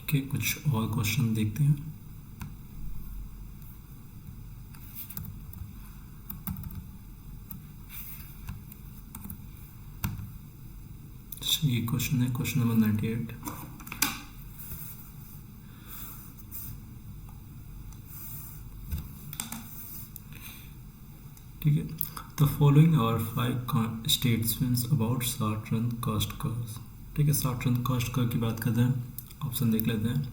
Okay, कुछ और question देखते हैं। ये क्वेश्चन है क्वेश्चन नंबर 98। ठीक है, the following are 5 statements about short run cost curve. ठीक है, शॉर्ट रन कॉस्ट कर्व की बात करते हैं। ऑप्शन देख लेते हैं।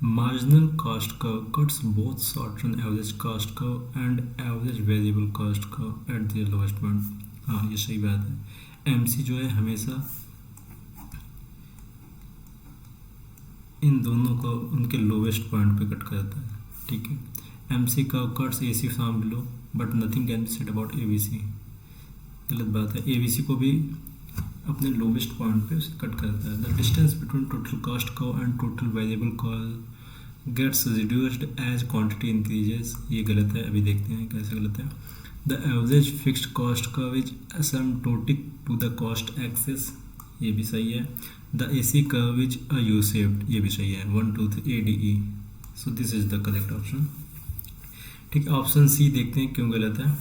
Marginal cost curve cuts both short run average cost curve and average variable cost curve at the lowest point. हाँ, ये सही बात है। एमसी जो है हमेशा इन दोनों को उनके लोवेस्ट पॉइंट पे कट करता है। ठीक है, MC curve cuts AC from below but nothing can be said about ABC. गलत बात है, एबीसी को भी अपने लोवेस्ट पॉइंट पे उसे कट करता है। The distance between total cost curve and total variable curve gets reduced as quantity increases. ये गलत है, अभी देखते हैं कैसे गलत है। The average fixed cost curve is asymptotic to the cost axis. ये भी सही है। The AC curve is a U shaped. ये भी सही है। 1 2 3 ADE। So this is the correct option. ठीक है, ऑप्शन सी देखते हैं क्यों गलत है।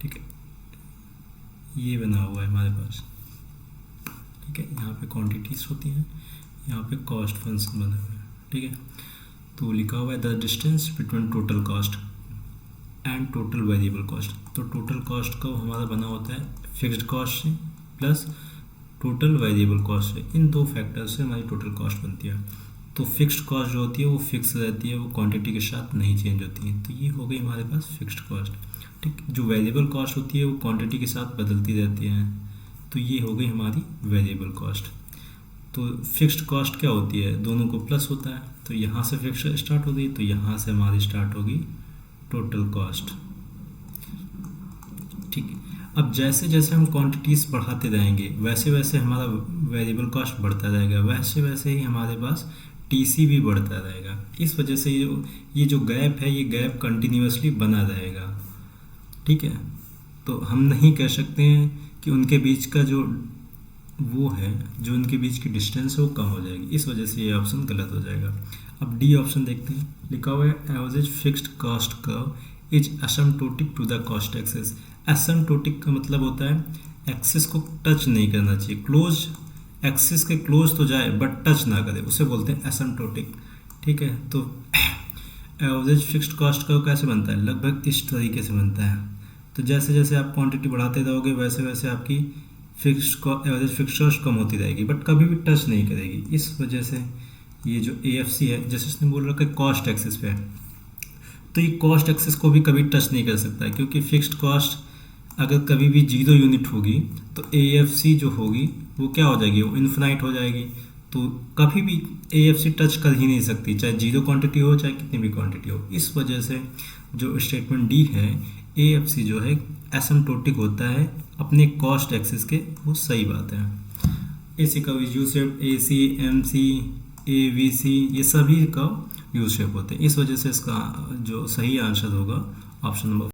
ठीक है, ये बना हुआ है हमारे पास। ठीक है, यहाँ पे क्वांटिटीज होती हैं, यहाँ पे कॉस्ट फंक्शन बने हुए हैं। ठीक है, तो लिखा हुआ है the distance between total cost and total variable cost. तो टोटल कॉस्ट का हमारा बना होता है फिक्स्ड कॉस्ट से प्लस टोटल वेरिएबल कॉस्ट से। इन दो फैक्टर से हमारी टोटल कॉस्ट बनती है। तो फिक्स्ड कॉस्ट जो होती है वो फिक्स रहती है, वो क्वांटिटी के साथ नहीं चेंज होती है। तो ये हो गई हमारे पास फिक्स्ड कॉस्ट। ठीक, जो वेरिएबल कॉस्ट होती है वो क्वांटिटी के साथ बदलती रहती है। तो ये हो गई हमारी वेरिएबल कॉस्ट। तो फिक्स्ड कॉस्ट क्या होती है, दोनों को प्लस होता है। तो यहाँ से फिक्स्ड स्टार्ट होगी, तो यहाँ से हमारी स्टार्ट होगी टोटल कॉस्ट। ठीक है, अब जैसे जैसे हम क्वांटिटीज बढ़ाते जाएंगे वैसे वैसे हमारा वेरिएबल कॉस्ट बढ़ता रहेगा, वैसे वैसे ही हमारे पास टीसी भी बढ़ता रहेगा। इस वजह से ये जो गैप है, ये गैप कंटिन्यूअसली बना रहेगा। ठीक है, तो हम नहीं कह सकते हैं कि उनके बीच का जो उनके बीच की डिस्टेंस है वो कम हो जाएगी। इस वजह से ये ऑप्शन गलत हो जाएगा। अब डी ऑप्शन देखते हैं। लिखा हुआ है average fixed cost curve is asymptotic to the cost axis. Asymptotic का मतलब होता है एक्सिस को टच नहीं करना चाहिए, क्लोज, एक्सिस के क्लोज तो जाए बट टच ना करे, उसे बोलते हैं एसिम्प्टोटिक। ठीक है, तो एवरेज फिक्स्ड कॉस्ट कर्व कैसे बनता है, लगभग इस तरीके से बनता है। तो जैसे जैसे आप क्वांटिटी बढ़ाते जाओगे वैसे वैसे आपकी एवरेज फिक्स्ड कॉस्ट कम होती रहेगी बट कभी भी टच नहीं करेगी। इस वजह से ये जो AFC है, जैसे उसने बोल रखा है कॉस्ट एक्सिस पे, तो ये कॉस्ट एक्सिस को भी कभी टच नहीं कर सकता है, क्योंकि फिक्स्ड कॉस्ट अगर कभी भी 0 यूनिट होगी तो AFC जो होगी वो क्या हो जाएगी, वो इन्फिनाइट हो जाएगी। तो कभी भी AFC टच कर ही नहीं सकती, चाहे 0 क्वांटिटी हो चाहे कितनी भी क्वांटिटी हो। इस वजह से जो स्टेटमेंट डी है, AFC जो है एसिम्प्टोटिक होता है अपने कॉस्ट एक्सिस के, वो सही बात है। AC का U shape, AC, MC, AVC ये सभी का यू शेप होते हैं। इस वजह से इसका जो सही आंसर होगा ऑप्शन नंबर